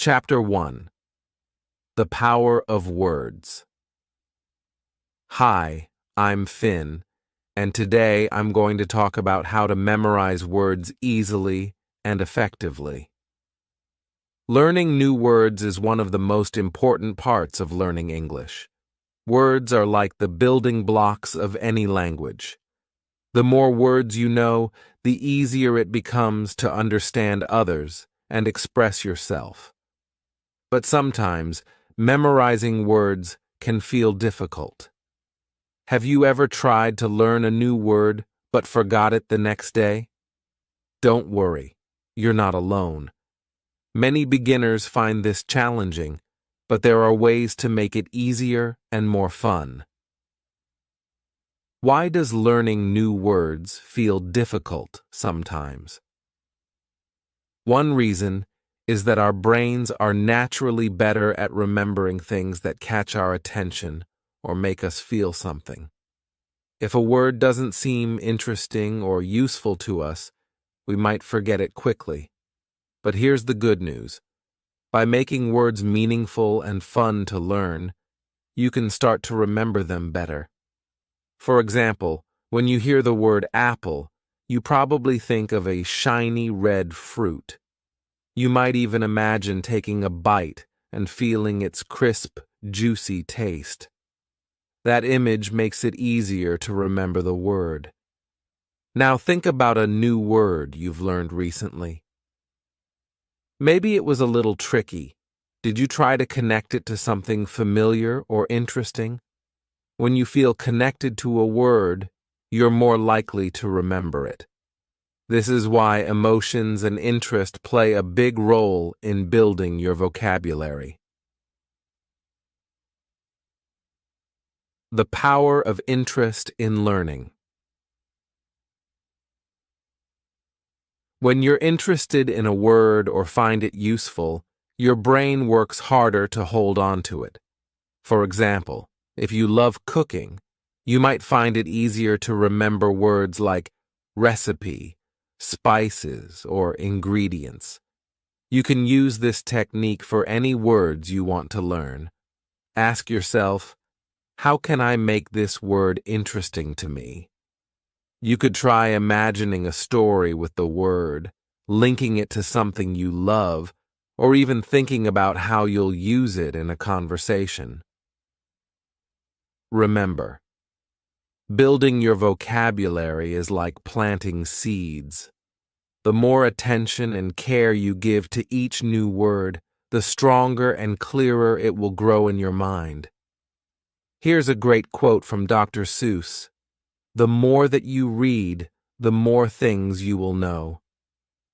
Chapter 1. The Power of Words. Hi, I'm Finn, and today I'm going to talk about how to memorize words easily and effectively. Learning new words is one of the most important parts of learning English. Words are like the building blocks of any language. The more words you know, the easier it becomes to understand others and express yourself. But sometimes, memorizing words can feel difficult. Have you ever tried to learn a new word but forgot it the next day? Don't worry, you're not alone. Many beginners find this challenging, but there are ways to make it easier and more fun. Why does learning new words feel difficult sometimes? One reason is that our brains are naturally better at remembering things that catch our attention or make us feel something. If a word doesn't seem interesting or useful to us, we might forget it quickly. But here's the good news. By making words meaningful and fun to learn, you can start to remember them better. For example, when you hear the word apple, you probably think of a shiny red fruit. You might even imagine taking a bite and feeling its crisp, juicy taste. That image makes it easier to remember the word. Now think about a new word you've learned recently. Maybe it was a little tricky. Did you try to connect it to something familiar or interesting? When you feel connected to a word, you're more likely to remember it. This is why emotions and interest play a big role in building your vocabulary. The power of interest in learning. When you're interested in a word or find it useful, your brain works harder to hold on to it. For example, if you love cooking, you might find it easier to remember words like recipe, spices, or ingredients. You can use this technique for any words you want to learn. Ask yourself, how can I make this word interesting to me? You could try imagining a story with the word, linking it to something you love, or even thinking about how you'll use it in a conversation. Remember, building your vocabulary is like planting seeds. The more attention and care you give to each new word, the stronger and clearer it will grow in your mind. Here's a great quote from Dr. Seuss. The more that you read, the more things you will know.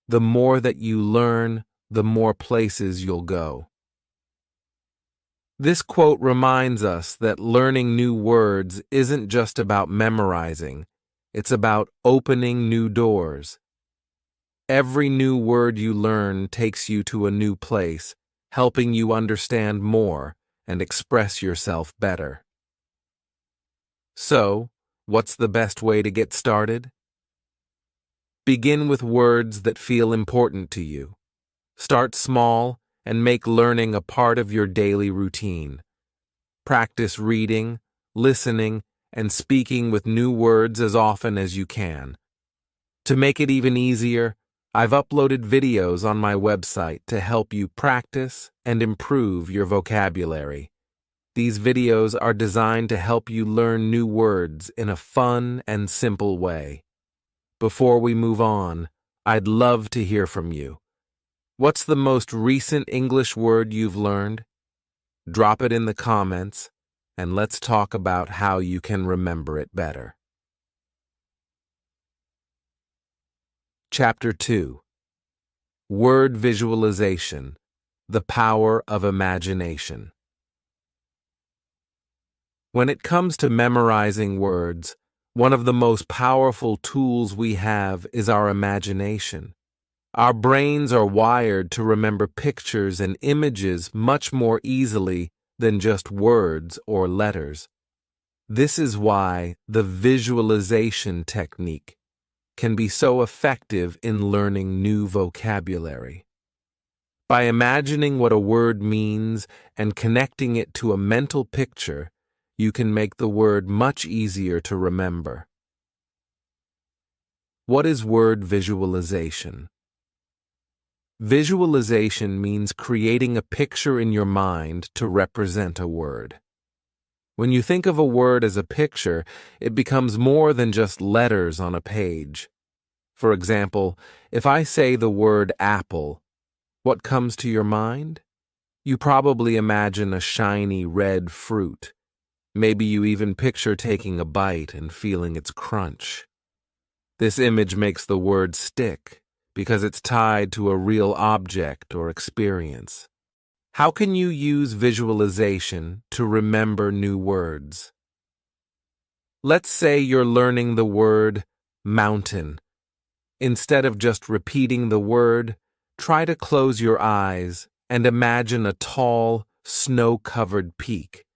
The more that you learn, the more places you'll go. This quote reminds us that learning new words isn't just about memorizing, it's about opening new doors. Every new word you learn takes you to a new place, helping you understand more and express yourself better. So, what's the best way to get started? Begin with words that feel important to you. Start small and make learning a part of your daily routine. Practice reading, listening, and speaking with new words as often as you can. To make it even easier, I've uploaded videos on my website to help you practice and improve your vocabulary. These videos are designed to help you learn new words in a fun and simple way. Before we move on, I'd love to hear from you. What's the most recent English word you've learned? Drop it in the comments, and let's talk about how you can remember it better. Chapter 2. Word Visualization, the Power of Imagination. When it comes to memorizing words, one of the most powerful tools we have is our imagination. Our brains are wired to remember pictures and images much more easily than just words or letters. This is why the visualization technique can be so effective in learning new vocabulary. By imagining what a word means and connecting it to a mental picture, you can make the word much easier to remember. What is word visualization? Visualization means creating a picture in your mind to represent a word. When you think of a word as a picture, it becomes more than just letters on a page. For example, if I say the word apple, what comes to your mind? You probably imagine a shiny red fruit. Maybe you even picture taking a bite and feeling its crunch. This image makes the word stick because it's tied to a real object or experience. How can you use visualization to remember new words? Let's say you're learning the word mountain. Instead of just repeating the word, try to close your eyes and imagine a tall, snow-covered peak.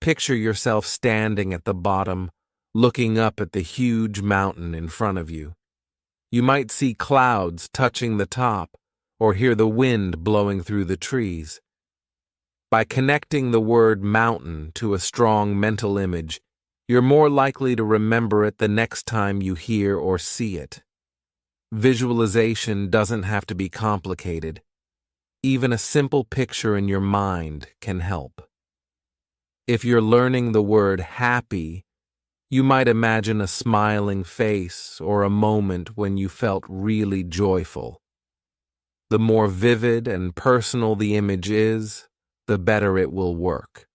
Picture yourself standing at the bottom, looking up at the huge mountain in front of you. You might see clouds touching the top or hear the wind blowing through the trees. By connecting the word mountain to a strong mental image, you're more likely to remember it the next time you hear or see it. Visualization doesn't have to be complicated. Even a simple picture in your mind can help. If you're learning the word happy, you might imagine a smiling face or a moment when you felt really joyful. The more vivid and personal the image is, the better it will work.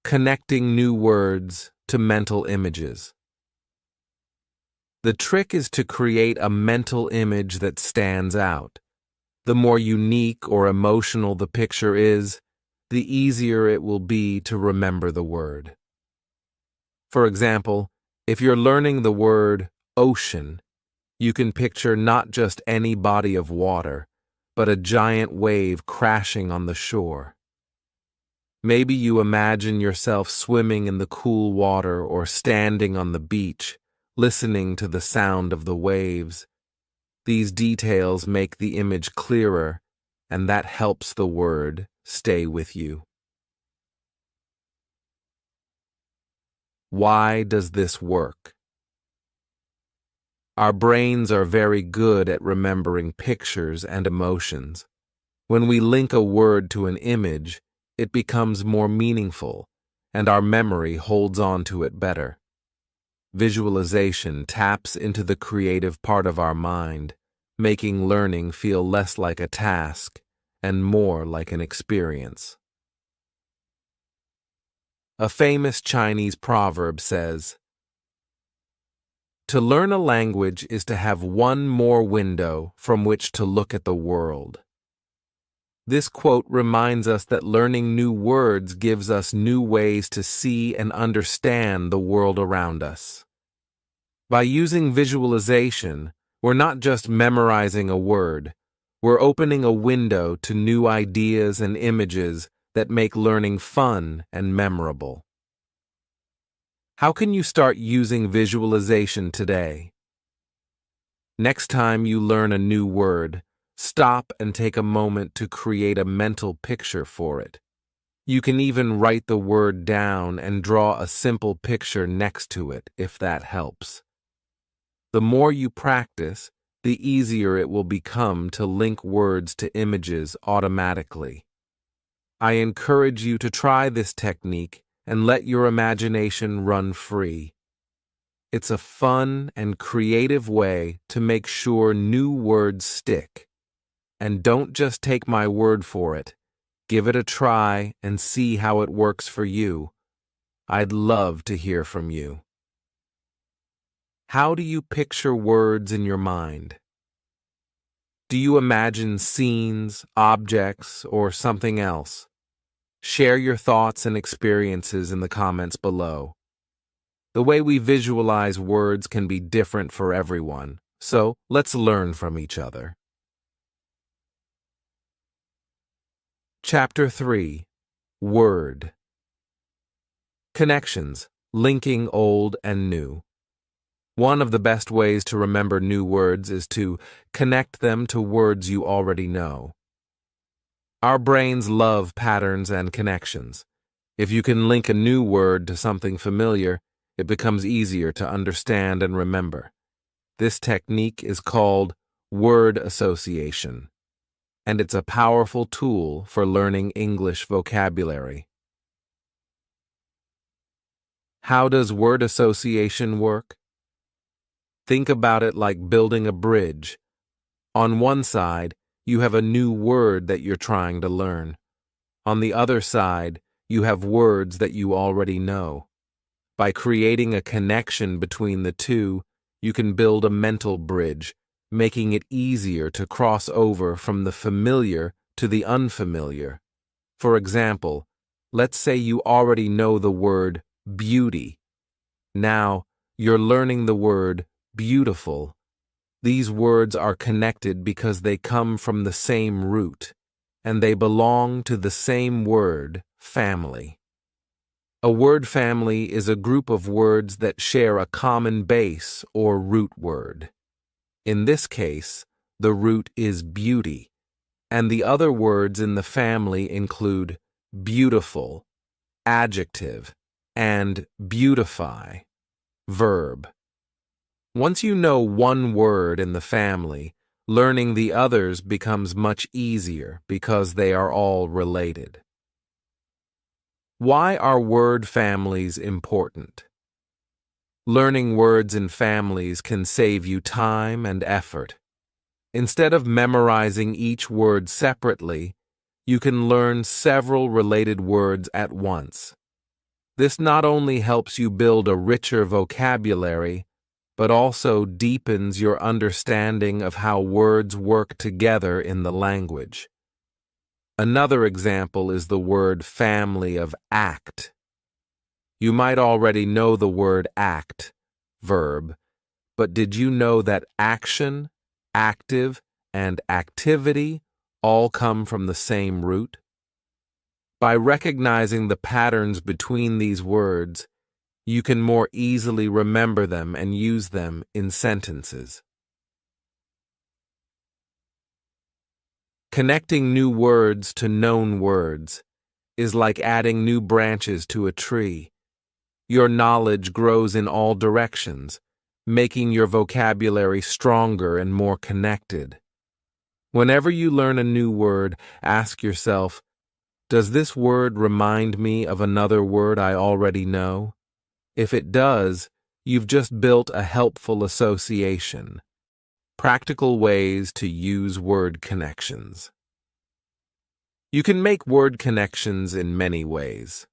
Connecting new words to mental images. The trick is to create a mental image that stands out. The more unique or emotional the picture is, the easier it will be to remember the word. For example, if you're learning the word ocean, you can picture not just any body of water, but a giant wave crashing on the shore. Maybe you imagine yourself swimming in the cool water or standing on the beach, listening to the sound of the waves. These details make the image clearer, and that helps the word stay with you. Why does this work? Our brains are very good at remembering pictures and emotions. When we link a word to an image, it becomes more meaningful, and our memory holds on to it better. Visualization taps into the creative part of our mind, making learning feel less like a task and more like an experience. A famous Chinese proverb says, "To learn a language is to have one more window from which to look at the world." This quote reminds us that learning new words gives us new ways to see and understand the world around us. By using visualization, we're not just memorizing a word, we're opening a window to new ideas and images that make learning fun and memorable. How can you start using visualization today? Next time you learn a new word, stop and take a moment to create a mental picture for it. You can even write the word down and draw a simple picture next to it if that helps. The more you practice, the easier it will become to link words to images automatically. I encourage you to try this technique and let your imagination run free. It's a fun and creative way to make sure new words stick. And don't just take my word for it. Give it a try and see how it works for you. I'd love to hear from you. How do you picture words in your mind? Do you imagine scenes, objects, or something else? Share your thoughts and experiences in the comments below. The way we visualize words can be different for everyone, so let's learn from each other. Chapter 3. Word. Connections, linking old and new. One of the best ways to remember new words is to connect them to words you already know. Our brains love patterns and connections. If you can link a new word to something familiar, it becomes easier to understand and remember. This technique is called word association, and it's a powerful tool for learning English vocabulary. How does word association work? Think about it like building a bridge. On one side, you have a new word that you're trying to learn. On the other side, you have words that you already know. By creating a connection between the two, you can build a mental bridge, making it easier to cross over from the familiar to the unfamiliar. For example, let's say you already know the word beauty. Now, you're learning the word beautiful. These words are connected because they come from the same root, and they belong to the same word, family. A word family is a group of words that share a common base or root word. In this case, the root is beauty, and the other words in the family include beautiful, adjective, and beautify, verb. Once you know one word in the family, learning the others becomes much easier because they are all related. Why are word families important? Learning words in families can save you time and effort. Instead of memorizing each word separately, you can learn several related words at once. This not only helps you build a richer vocabulary, but also deepens your understanding of how words work together in the language. Another example is the word family of act. You might already know the word act, verb, but did you know that action, active, and activity all come from the same root? By recognizing the patterns between these words, you can more easily remember them and use them in sentences. Connecting new words to known words is like adding new branches to a tree. Your knowledge grows in all directions, making your vocabulary stronger and more connected. Whenever you learn a new word, ask yourself, does this word remind me of another word I already know? If it does, you've just built a helpful association. Practical ways to use word connections. You can make word connections in many ways.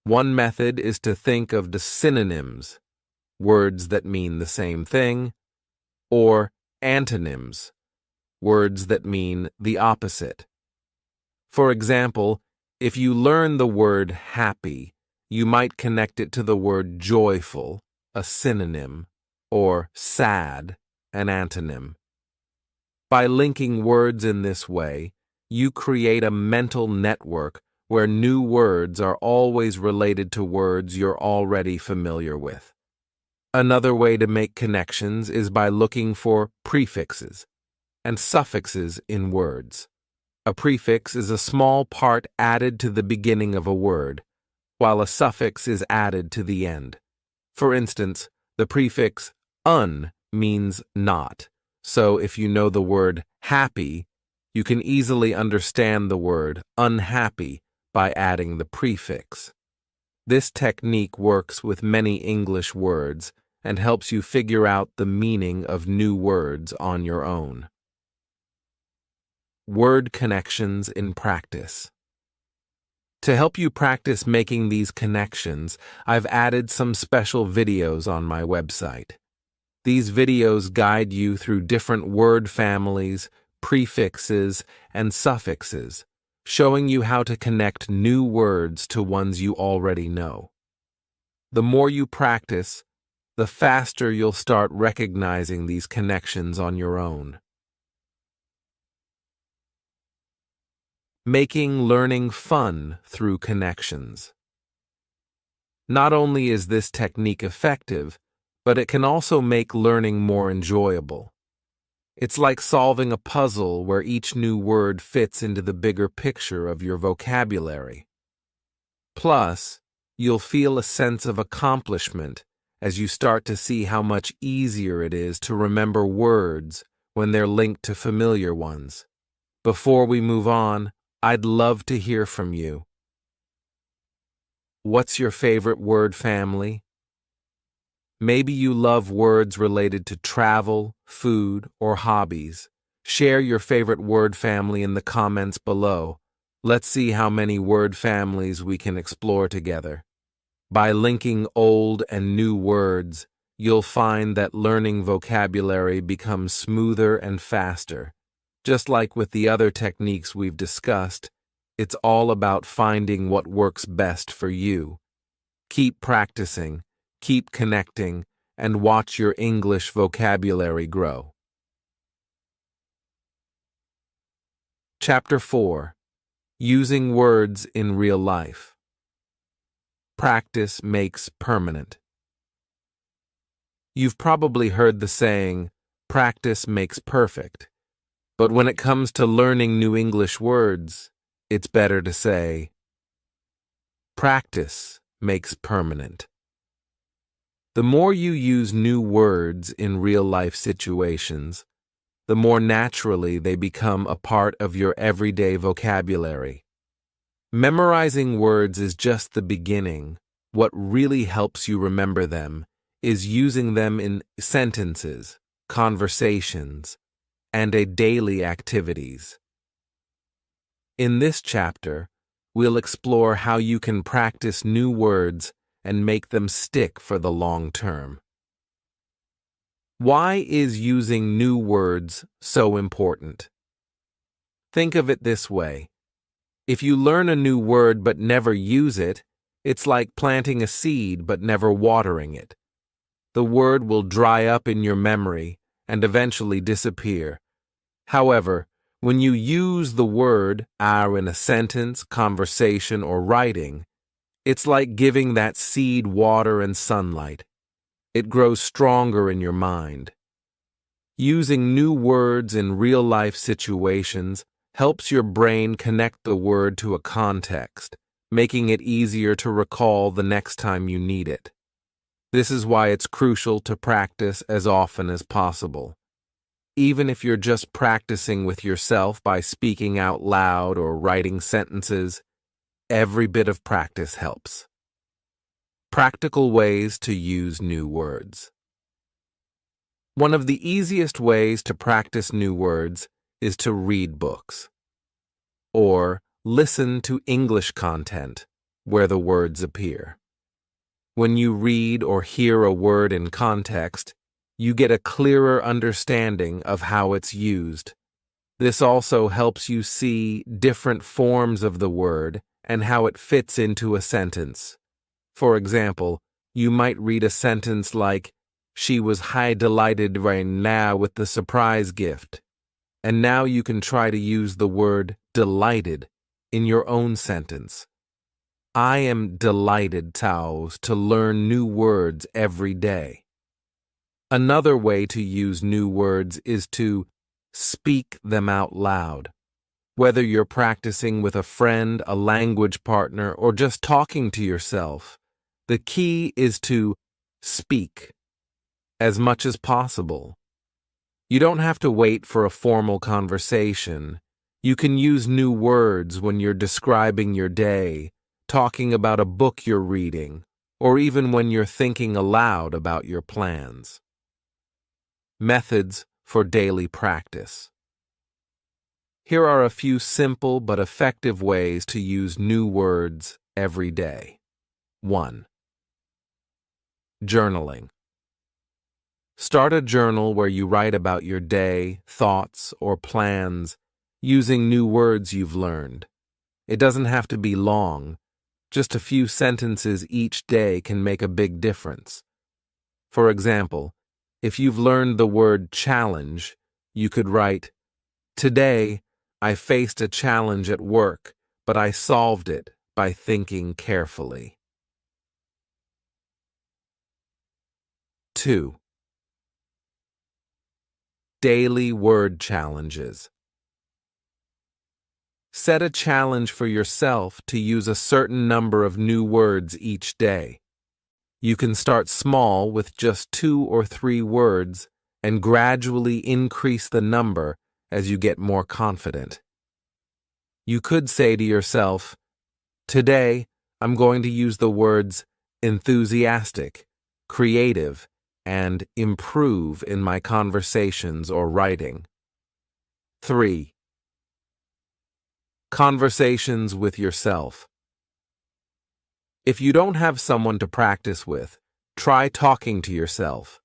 One method is to think of the synonyms, words that mean the same thing, or antonyms, words that mean the opposite. For example, if you learn the word happy, you might connect it to the word joyful, a synonym, or sad, an antonym. By linking words in this way, you create a mental network where new words are always related to words you're already familiar with. Another way to make connections is by looking for prefixes and suffixes in words. A prefix is a small part added to the beginning of a word, while a suffix is added to the end. For instance, the prefix un means not, so if you know the word happy, you can easily understand the word unhappy by adding the prefix. This technique works with many English words and helps you figure out the meaning of new words on your own. Word connections in practice. To help you practice making these connections, I've added some special videos on my website. These videos guide you through different word families, prefixes, and suffixes, showing you how to connect new words to ones you already know. The more you practice, the faster you'll start recognizing these connections on your own. Making learning fun through connections. Not only is this technique effective, but it can also make learning more enjoyable. It's like solving a puzzle where each new word fits into the bigger picture of your vocabulary. Plus, you'll feel a sense of accomplishment as you start to see how much easier it is to remember words when they're linked to familiar ones. Before we move on, I'd love to hear from you. What's your favorite word family? Maybe you love words related to travel, food, or hobbies. Share your favorite word family in the comments below. Let's see how many word families we can explore together. By linking old and new words, you'll find that learning vocabulary becomes smoother and faster. Just like with the other techniques we've discussed, it's all about finding what works best for you. Keep practicing, keep connecting, and watch your English vocabulary grow. Chapter 4. Using words in real life. Practice makes permanent. You've probably heard the saying, practice makes perfect. But when it comes to learning new English words, it's better to say, practice makes permanent. The more you use new words in real-life situations, the more naturally they become a part of your everyday vocabulary. Memorizing words is just the beginning. What really helps you remember them is using them in sentences, conversations, and daily activities. In this chapter, we'll explore how you can practice new words and make them stick for the long term. Why is using new words so important? Think of it this way. If you learn a new word but never use it, it's like planting a seed but never watering it. The word will dry up in your memory and eventually disappear. However, when you use the word in a sentence, conversation, or writing, it's like giving that seed water and sunlight. It grows stronger in your mind. Using new words in real-life situations helps your brain connect the word to a context, making it easier to recall the next time you need it. This is why it's crucial to practice as often as possible. Even if you're just practicing with yourself by speaking out loud or writing sentences, every bit of practice helps. Practical ways to use new words. One of the easiest ways to practice new words is to read books or listen to English content where the words appear. When you read or hear a word in context, you get a clearer understanding of how it's used. This also helps you see different forms of the word and how it fits into a sentence. For example, you might read a sentence like, "She was high delighted right now with the surprise gift." And now you can try to use the word delighted in your own sentence. I am delighted, Taos, to learn new words every day. Another way to use new words is to speak them out loud. Whether you're practicing with a friend, a language partner, or just talking to yourself, the key is to speak as much as possible. You don't have to wait for a formal conversation. You can use new words when you're describing your day, talking about a book you're reading, or even when you're thinking aloud about your plans. Methods for daily practice. Here are a few simple but effective ways to use new words every day. 1. Journaling. Start a journal where you write about your day, thoughts, or plans using new words you've learned. It doesn't have to be long. Just a few sentences each day can make a big difference. For example, if you've learned the word challenge, you could write, "Today, I faced a challenge at work, but I solved it by thinking carefully." 2. Daily word challenges. Set a challenge for yourself to use a certain number of new words each day. You can start small with just 2 or 3 words and gradually increase the number as you get more confident. You could say to yourself, "Today, I'm going to use the words enthusiastic, creative, and improve in my conversations or writing." 3. Conversations with yourself. If you don't have someone to practice with, try talking to yourself.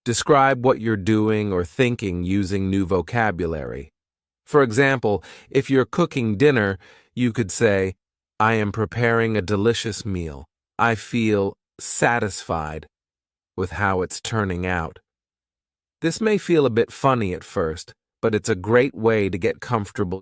Describe what you're doing or thinking using new vocabulary. For example, if you're cooking dinner, you could say, "I am preparing a delicious meal. I feel satisfied with how it's turning out." This may feel a bit funny at first, but it's a great way to get comfortable